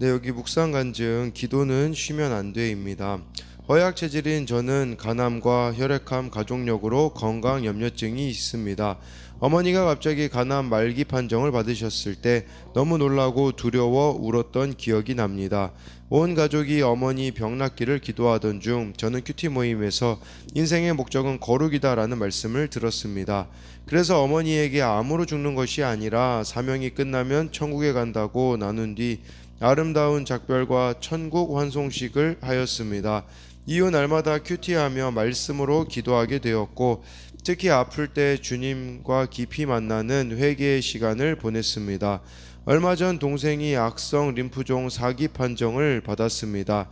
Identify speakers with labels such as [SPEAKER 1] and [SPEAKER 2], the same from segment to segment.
[SPEAKER 1] 네, 여기 묵상 간증 기도는 쉬면 안 돼입니다. 허약 체질인 저는 간암과 혈액암 가족력으로 건강 염려증이 있습니다. 어머니가 갑자기 간암 말기 판정을 받으셨을 때 너무 놀라고 두려워 울었던 기억이 납니다. 온 가족이 어머니 병 낫기를 기도하던 중 저는 큐티 모임에서 인생의 목적은 거룩이다라는 말씀을 들었습니다. 그래서 어머니에게 암으로 죽는 것이 아니라 사명이 끝나면 천국에 간다고 나눈 뒤 아름다운 작별과 천국 환송식을 하였습니다. 이후 날마다 큐티하며 말씀으로 기도하게 되었고 특히 아플 때 주님과 깊이 만나는 회개의 시간을 보냈습니다. 얼마 전 동생이 악성 림프종 4기 판정을 받았습니다.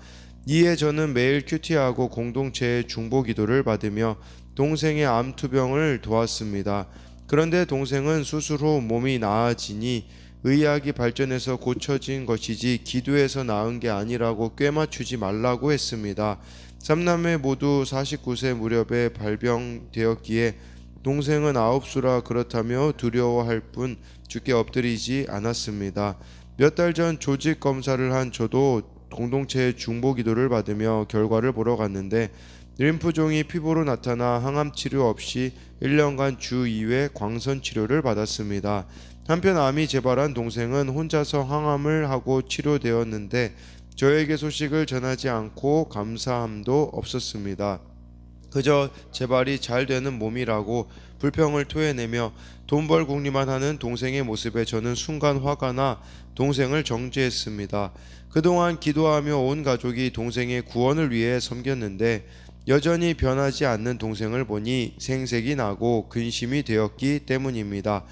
[SPEAKER 1] 이에 저는 매일 큐티하고 공동체의 중보 기도를 받으며 동생의 암 투병을 도왔습니다. 그런데 동생은 수술 후 몸이 나아지니 의학이 발전해서 고쳐진 것이지 기도해서 나은 게 아니라고 꿰맞추지 말라고 했습니다. 삼남매 모두 49세 무렵에 발병되었기에 동생은 9수라 그렇다며 두려워할 뿐 주께 엎드리지 않았습니다. 몇 달 전 조직 검사를 한 저도 공동체의 중보 기도를 받으며 결과를 보러 갔는데 림프종이 피부로 나타나 항암 치료 없이 1년간 주 2회 광선 치료를 받았습니다. 한편 암이 재발한 동생은 혼자서 항암을 하고 치료되었는데 저에게 소식을 전하지 않고 감사함도 없었습니다. 그저 재발이 잘 되는 몸이라고 불평을 토해내며 돈 벌 궁리만 하는 동생의 모습에 저는 순간 화가 나 동생을 정죄했습니다. 그동안 기도하며 온 가족이 동생의 구원을 위해 섬겼는데 여전히 변하지 않는 동생을 보니 생색이 나고 근심이 되었기 때문입니다.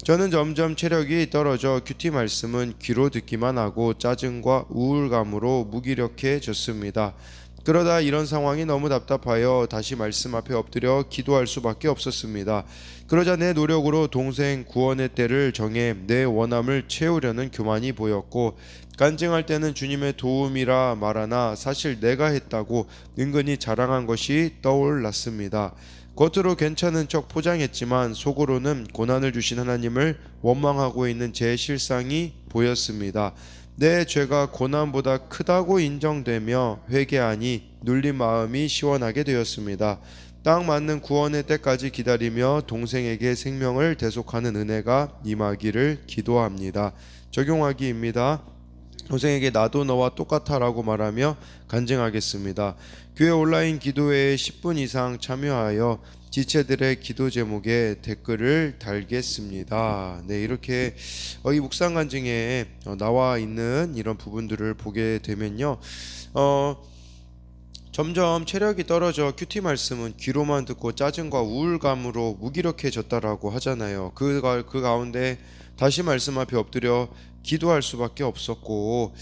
[SPEAKER 1] 저는 점점 체력이 떨어져 큐티 말씀은 귀로 듣기만 하고 짜증과 우울감으로 무기력해졌습니다. 그러다 이런 상황이 너무 답답하여 다시 말씀 앞에 엎드려 기도할 수밖에 없었습니다. 그러자 내 노력으로 동생 구원의 때를 정해 내 원함을 채우려는 교만이 보였고 간증할 때는 주님의 도움이라 말하나 사실 내가 했다고 은근히 자랑한 것이 떠올랐습니다. 겉으로 괜찮은 척 포장했지만 속으로는 고난을 주신 하나님을 원망하고 있는 제 실상이 보였습니다. 내 죄가 고난보다 크다고 인정되며 회개하니 눌린 마음이 시원하게 되었습니다. 딱 맞는 구원의 때까지 기다리며 동생에게 생명을 대속하는 은혜가 임하기를 기도합니다. 적용하기입니다. 동생에게 나도 너와 똑같아 라고 말하며 간증하겠습니다. 교회 온라인 기도회에 10분 이상 참여하여 지체들의 기도 제목에 댓글을 달겠습니다. 네, 이렇게 이 묵상 간증에 나와 있는 이런 부분들을 보게 되면요. 점점 체력이 떨어져 큐티 말씀은 귀로만 듣고 짜증과 우울감으로 무기력해졌다라고 하잖아요. 그 가운데 다시 말씀 앞에 엎드려 기도할 수밖에 없었고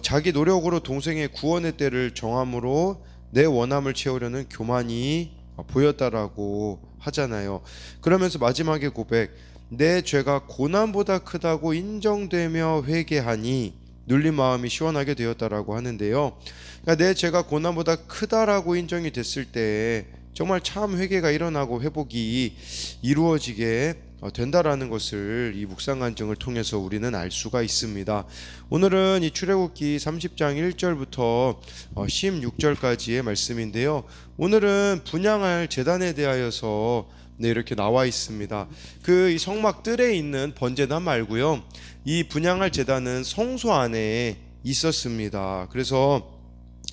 [SPEAKER 1] 자기 노력으로 동생의 구원의 때를 정함으로 내 원함을 채우려는 교만이 보였다라고 하잖아요. 그러면서 마지막에 고백, 내 죄가 고난보다 크다고 인정되며 회개하니 눌린 마음이 시원하게 되었다라고 하는데요. 그러니까 내 죄가 고난보다 크다라고 인정이 됐을 때 정말 참 회개가 일어나고 회복이 이루어지게 된다라는 것을 이 묵상 간증을 통해서 우리는 알 수가 있습니다. 오늘은 이 출애굽기 30장 1절부터 16절까지의 말씀인데요. 오늘은 분향할 제단에 대하여서 이렇게 나와 있습니다. 이 성막 뜰에 있는 번제단 말고요. 이 분향할 제단은 성소 안에 있었습니다. 그래서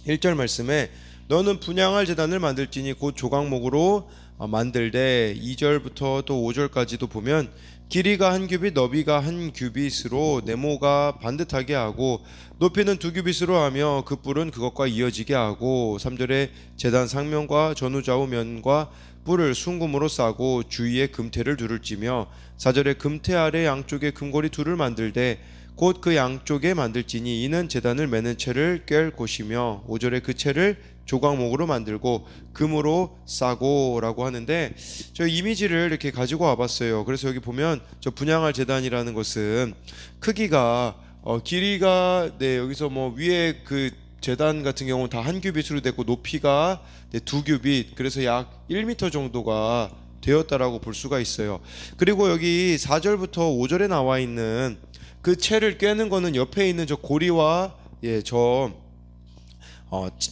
[SPEAKER 1] 1절 말씀에 너는 분향할 제단을 만들지니 곧 조각목으로 만들되 2절부터 또 5절까지도 보면 길이가 한 규빗 너비가 한 규빗으로 네모가 반듯하게 하고 높이는 2규빗으로 하며 그 뿔은 그것과 이어지게 하고 3절에 제단 상면과 전후좌우 면과 뿔을 순금으로 싸고 주위에 금태를 둘을 찌며 4절에 금태 아래 양쪽에 금고리 둘을 만들되 곧 그 양쪽에 만들지니 이는 제단을 매는 채를 꿰을 곳이며 5절에 그 채를 조각목으로 만들고 금으로 싸고 라고 하는데 저 이미지를 이렇게 가지고 와봤어요. 그래서 여기 보면 저 분향할 제단이라는 것은 크기가 길이가 여기서 뭐 위에 그 제단 같은 경우는 다 한 규빗으로 됐고 높이가 2규빗, 그래서 약 1m 정도가 되었다라고 볼 수가 있어요. 그리고 여기 4절부터 5절에 나와 있는 그 채를 꿰는 거는 옆에 있는 저 고리와 저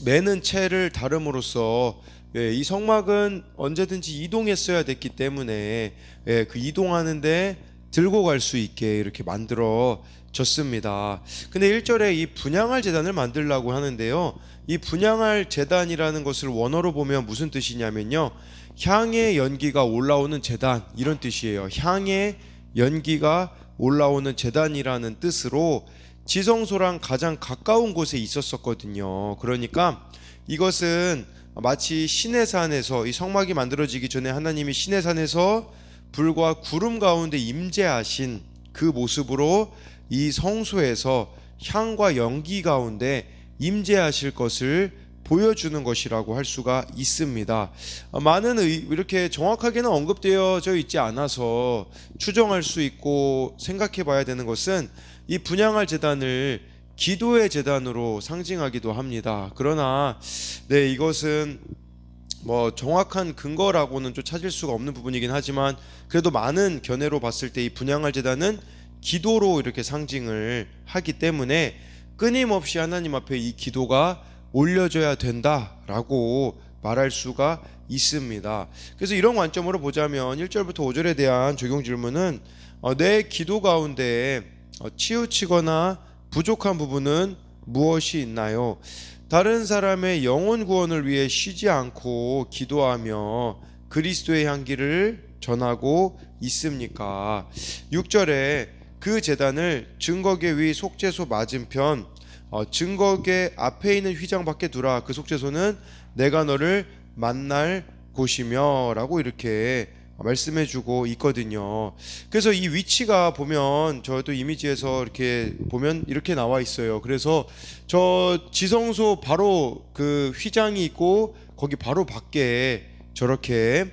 [SPEAKER 1] 매는 채를 다름으로써 이 성막은 언제든지 이동했어야 됐기 때문에 그 이동하는데 들고 갈 수 있게 이렇게 만들어졌습니다. 근데 1절에 이 분향할 제단을 만들라고 하는데요. 이 분향할 제단이라는 것을 원어로 보면 무슨 뜻이냐면요. 향의 연기가 올라오는 제단, 이런 뜻이에요. 향의 연기가 올라오는 제단이라는 뜻으로 지성소랑 가장 가까운 곳에 있었었거든요. 그러니까 이것은 마치 시내산에서, 이 성막이 만들어지기 전에 하나님이 시내산에서 불과 구름 가운데 임재하신 그 모습으로 이 성소에서 향과 연기 가운데 임재하실 것을 보여주는 것이라고 할 수가 있습니다. 많은 이렇게 정확하게는 언급되어져 있지 않아서 추정할 수 있고 생각해 봐야 되는 것은 이 분향할 제단을 기도의 제단으로 상징하기도 합니다. 그러나 이것은 뭐 정확한 근거라고는 좀 찾을 수가 없는 부분이긴 하지만, 그래도 많은 견해로 봤을 때 이 분향할 제단은 기도로 이렇게 상징을 하기 때문에 끊임없이 하나님 앞에 이 기도가 올려져야 된다라고 말할 수가 있습니다. 그래서 이런 관점으로 보자면 1절부터 5절에 대한 적용 질문은 내 기도 가운데 치우치거나 부족한 부분은 무엇이 있나요? 다른 사람의 영혼 구원을 위해 쉬지 않고 기도하며 그리스도의 향기를 전하고 있습니까? 6절에 그 제단을 증거계 위 속죄소 맞은편 증거계 앞에 있는 휘장 밖에 두라. 그 속죄소는 내가 너를 만날 곳이며 라고 이렇게 말씀해주고 있거든요. 그래서 이 위치가 보면 저도 이미지에서 이렇게 보면 이렇게 나와 있어요. 그래서 저 지성소 바로 그 휘장이 있고 거기 바로 밖에 저렇게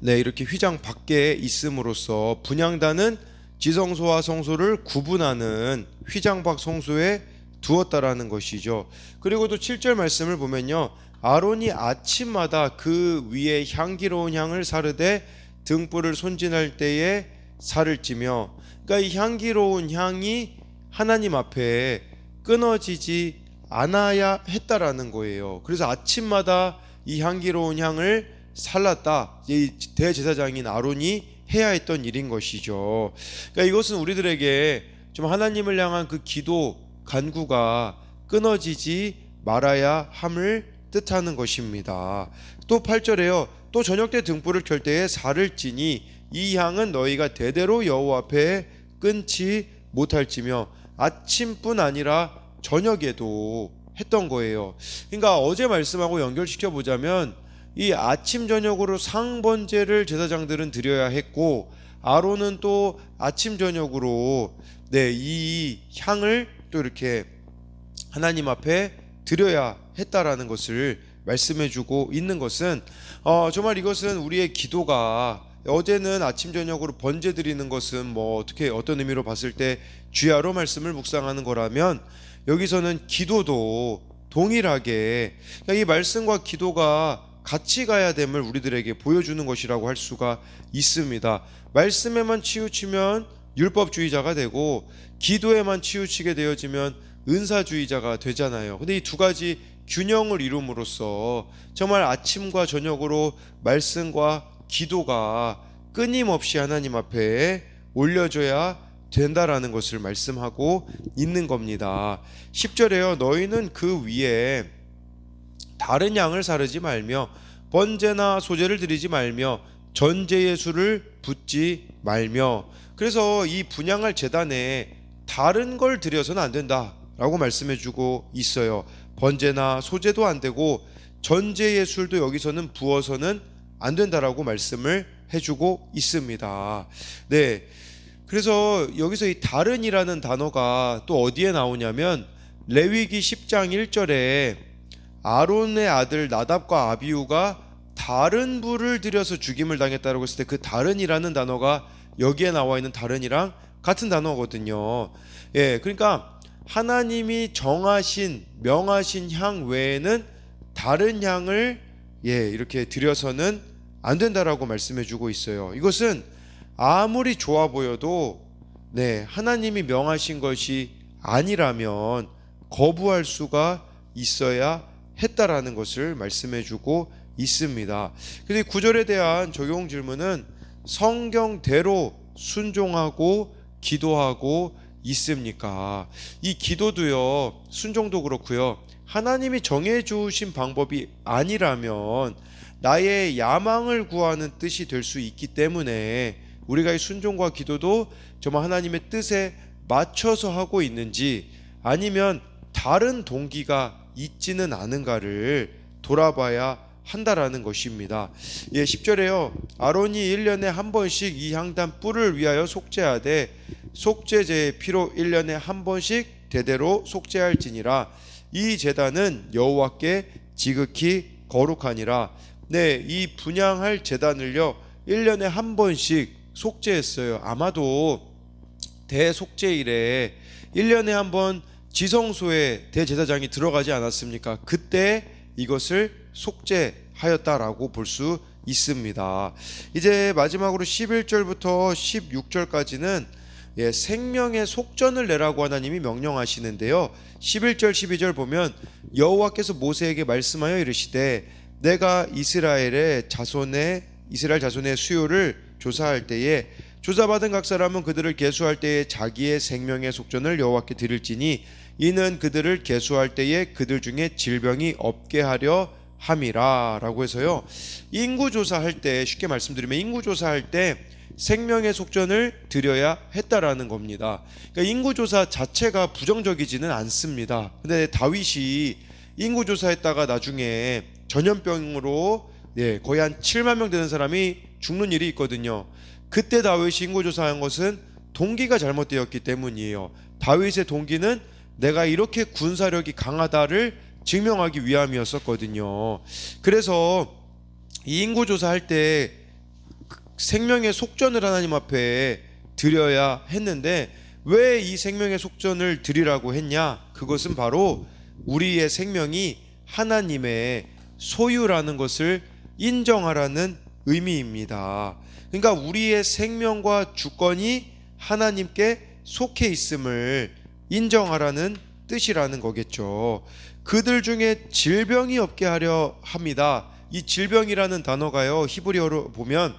[SPEAKER 1] 이렇게 휘장 밖에 있음으로써 분향단은 지성소와 성소를 구분하는 휘장 밖 성소에 두었다라는 것이죠. 그리고 또 7절 말씀을 보면요, 아론이 아침마다 그 위에 향기로운 향을 사르되 등불을 손진할 때에 살을 찌며, 그러니까 이 향기로운 향이 하나님 앞에 끊어지지 않아야 했다라는 거예요. 그래서 아침마다 이 향기로운 향을 살랐다, 이 대제사장인 아론이 해야 했던 일인 것이죠. 그러니까 이것은 우리들에게 좀 하나님을 향한 그 기도 간구가 끊어지지 말아야 함을 뜻하는 것입니다. 또 8절에요. 또 저녁 때 등불을 켤 때에 살을 찌니 이 향은 너희가 대대로 여호와 앞에 끊지 못할지며, 아침뿐 아니라 저녁에도 했던 거예요. 그러니까 어제 말씀하고 연결시켜 보자면 이 아침 저녁으로 상번제를 제사장들은 드려야 했고, 아론은 또 아침 저녁으로 이 향을 또 이렇게 하나님 앞에 드려야 했다라는 것을 말씀해주고 있는 것은 정말 이것은 우리의 기도가, 어제는 아침 저녁으로 번제 드리는 것은 뭐 어떤 의미로 봤을 때 주야로 말씀을 묵상하는 거라면, 여기서는 기도도 동일하게 이 말씀과 기도가 같이 가야 됨을 우리들에게 보여주는 것이라고 할 수가 있습니다. 말씀에만 치우치면 율법주의자가 되고 기도에만 치우치게 되어지면 은사주의자가 되잖아요. 근데 이 두 가지 균형을 이룸으로써 정말 아침과 저녁으로 말씀과 기도가 끊임없이 하나님 앞에 올려져야 된다라는 것을 말씀하고 있는 겁니다. 10절에요. 너희는 그 위에 다른 양을 사르지 말며 번제나 소제를 드리지 말며 전제의 수를 붓지 말며, 그래서 이 분향할 제단에 다른 걸 드려서는 안 된다라고 말씀해주고 있어요. 번제나 소제도 안 되고 전제의 술도 여기서는 부어서는 안 된다라고 말씀을 해주고 있습니다. 그래서 여기서 이 다른이라는 단어가 또 어디에 나오냐면 레위기 10장 1절에 아론의 아들 나답과 아비후가 다른 불을 들여서 죽임을 당했다고 했을 때 그 다른이라는 단어가 여기에 나와 있는 다른이랑 같은 단어거든요. 그러니까 하나님이 정하신 명하신 향 외에는 다른 향을 이렇게 드려서는 안 된다라고 말씀해주고 있어요. 이것은 아무리 좋아 보여도 하나님이 명하신 것이 아니라면 거부할 수가 있어야 했다라는 것을 말씀해주고 있습니다. 그래서 이 구절에 대한 적용 질문은 성경대로 순종하고 기도하고 있습니까? 이 기도도요, 순종도 그렇고요, 하나님이 정해 주신 방법이 아니라면 나의 야망을 구하는 뜻이 될 수 있기 때문에 우리가 이 순종과 기도도 정말 하나님의 뜻에 맞춰서 하고 있는지 아니면 다른 동기가 있지는 않은가를 돌아봐야 한다라는 것입니다. 10절에요. 아론이 1년에 한 번씩 이 향단 뿔을 위하여 속죄하되 속죄제의 피로 1년에 한 번씩 대대로 속죄할지니라. 이 제단은 여호와께 지극히 거룩하니라. 네, 이 분향할 제단을요 1년에 한 번씩 속죄했어요. 아마도 대속죄일에 1년에 한 번 지성소에 대제사장이 들어가지 않았습니까? 그때 이것을 속죄하였다라고 볼 수 있습니다. 이제 마지막으로 11절부터 16절까지는 생명의 속전을 내라고 하나님이 명령하시는데요. 11절 12절 보면 여호와께서 모세에게 말씀하여 이르시되 내가 이스라엘 자손의 수요를 조사할 때에 조사받은 각 사람은 그들을 계수할 때에 자기의 생명의 속전을 여호와께 드릴지니 이는 그들을 계수할 때에 그들 중에 질병이 없게 하려 함이라 라고 해서요, 인구조사할 때, 쉽게 말씀드리면 인구조사할 때 생명의 속전을 드려야 했다라는 겁니다. 그러니까 인구조사 자체가 부정적이지는 않습니다. 근데 다윗이 인구조사했다가 나중에 전염병으로 거의 한 7만 명 되는 사람이 죽는 일이 있거든요. 그때 다윗이 인구조사한 것은 동기가 잘못되었기 때문이에요. 다윗의 동기는 내가 이렇게 군사력이 강하다를 증명하기 위함이었었거든요. 그래서 이 인구조사할 때 생명의 속전을 하나님 앞에 드려야 했는데 왜 이 생명의 속전을 드리라고 했냐? 그것은 바로 우리의 생명이 하나님의 소유라는 것을 인정하라는 의미입니다. 그러니까 우리의 생명과 주권이 하나님께 속해 있음을 인정하라는 뜻이라는 거겠죠. 그들 중에 질병이 없게 하려 합니다. 이 질병이라는 단어가요, 히브리어로 보면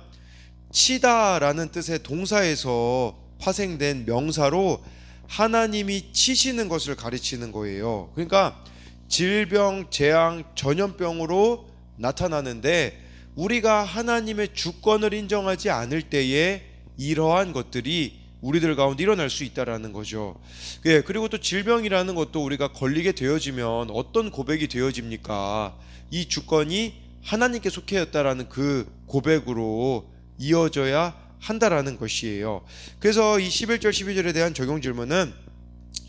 [SPEAKER 1] 치다라는 뜻의 동사에서 파생된 명사로 하나님이 치시는 것을 가르치는 거예요. 그러니까 질병, 재앙, 전염병으로 나타나는데 우리가 하나님의 주권을 인정하지 않을 때에 이러한 것들이 우리들 가운데 일어날 수 있다라는 거죠. 그리고 또 질병이라는 것도 우리가 걸리게 되어지면 어떤 고백이 되어집니까? 이 주권이 하나님께 속해였다라는 그 고백으로 이어져야 한다라는 것이에요. 그래서 이 11절 12절에 대한 적용 질문은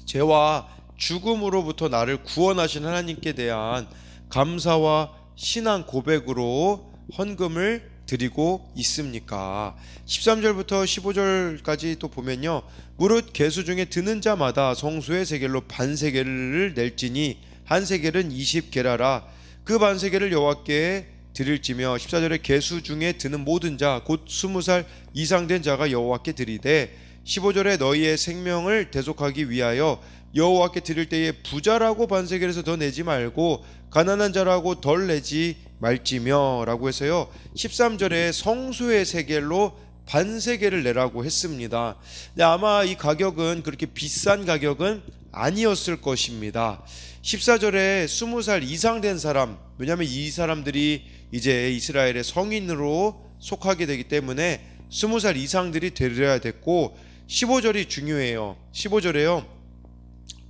[SPEAKER 1] 죄와 죽음으로부터 나를 구원하신 하나님께 대한 감사와 신앙 고백으로 헌금을 드리고 있습니까? 13절부터 15절까지 또 보면요, 무릇 계수 중에 드는 자마다 성소의 세겔로 반세겔을 낼지니 한 세겔은 20게라라. 그 반세겔을 여호와께 드릴지며 14절에 계수 중에 드는 모든 자 곧 20살 이상 된 자가 여호와께 드리되 15절에 너희의 생명을 대속하기 위하여 여호와께 드릴 때에 부자라고 반세겔에서 더 내지 말고 가난한 자라고 덜 내지 말지며 라고 해서요, 13절에 성소의 세겔로 반세겔을 내라고 했습니다. 근데 아마 이 가격은 그렇게 비싼 가격은 아니었을 것입니다. 14절에 20살 이상 된 사람, 왜냐하면 이 사람들이 이제 이스라엘의 성인으로 속하게 되기 때문에 20살 이상들이 드려야 됐고, 15절이 중요해요. 15절에요,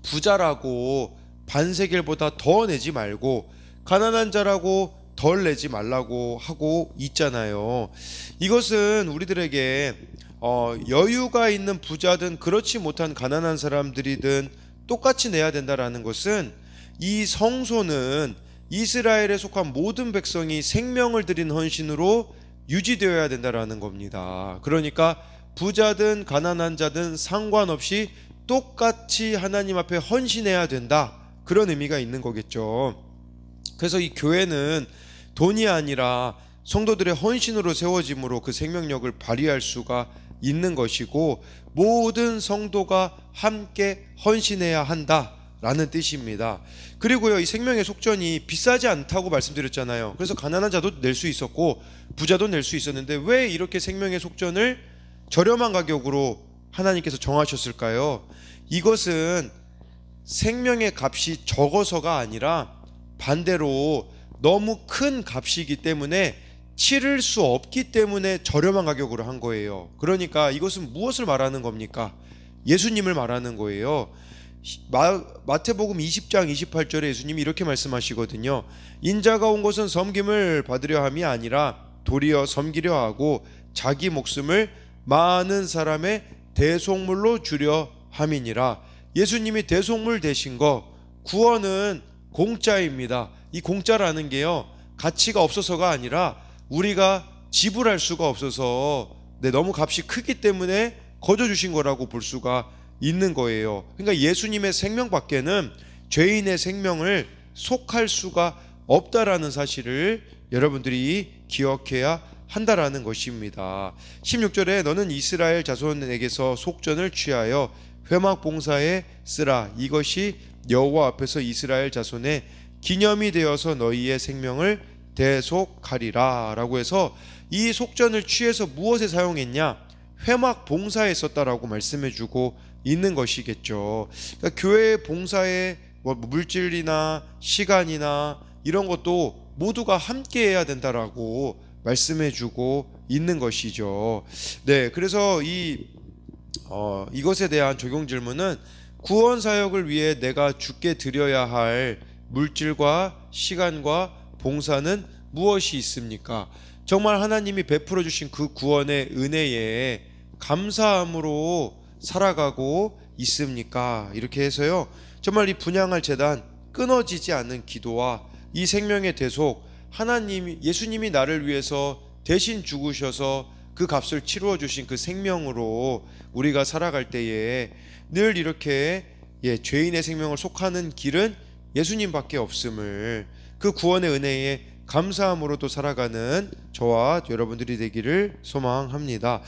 [SPEAKER 1] 부자라고 반세겔보다 더 내지 말고 가난한 자라고 덜 내지 말라고 하고 있잖아요. 이것은 우리들에게 여유가 있는 부자든 그렇지 못한 가난한 사람들이든 똑같이 내야 된다라는 것은, 이 성소는 이스라엘에 속한 모든 백성이 생명을 드린 헌신으로 유지되어야 된다라는 겁니다. 그러니까 부자든 가난한 자든 상관없이 똑같이 하나님 앞에 헌신해야 된다, 그런 의미가 있는 거겠죠. 그래서 이 교회는 돈이 아니라 성도들의 헌신으로 세워짐으로 그 생명력을 발휘할 수가 있는 것이고, 모든 성도가 함께 헌신해야 한다 라는 뜻입니다. 그리고요, 이 생명의 속전이 비싸지 않다고 말씀드렸잖아요. 그래서 가난한 자도 낼 수 있었고 부자도 낼 수 있었는데 왜 이렇게 생명의 속전을 저렴한 가격으로 하나님께서 정하셨을까요? 이것은 생명의 값이 적어서가 아니라 반대로 너무 큰 값이기 때문에 치를 수 없기 때문에 저렴한 가격으로 한 거예요. 그러니까 이것은 무엇을 말하는 겁니까? 예수님을 말하는 거예요. 마태복음 20장 28절에 예수님이 이렇게 말씀하시거든요. 인자가 온 것은 섬김을 받으려 함이 아니라 도리어 섬기려 하고 자기 목숨을 많은 사람의 대속물로 주려 함이니라. 예수님이 대속물 되신 거, 구원은 공짜입니다. 이 공짜라는 게요, 가치가 없어서가 아니라 우리가 지불할 수가 없어서 너무 값이 크기 때문에 거저 주신 거라고 볼 수가 있는 거예요. 그러니까 예수님의 생명밖에는 죄인의 생명을 속할 수가 없다라는 사실을 여러분들이 기억해야 한다라는 것입니다. 16절에 너는 이스라엘 자손에게서 속전을 취하여 회막 봉사에 쓰라. 이것이 여호와 앞에서 이스라엘 자손의 기념이 되어서 너희의 생명을 대속하리라 라고 해서 이 속전을 취해서 무엇에 사용했냐? 회막 봉사에 썼다라고 말씀해주고 있는 것이겠죠. 그러니까 교회 봉사에 물질이나 시간이나 이런 것도 모두가 함께 해야 된다라고 말씀해주고 있는 것이죠. 네, 그래서 이것에 대한 적용 질문은 구원 사역을 위해 내가 주께 드려야 할 물질과 시간과 봉사는 무엇이 있습니까? 정말 하나님이 베풀어 주신 그 구원의 은혜에 감사함으로 살아가고 있습니까? 이렇게 해서요, 정말 이 분향할 재단, 끊어지지 않는 기도와 이 생명의 대속, 예수님이 나를 위해서 대신 죽으셔서 그 값을 치루어 주신 그 생명으로 우리가 살아갈 때에 늘 이렇게 죄인의 생명을 속하는 길은 예수님밖에 없음을, 그 구원의 은혜에 감사함으로도 살아가는 저와 여러분들이 되기를 소망합니다.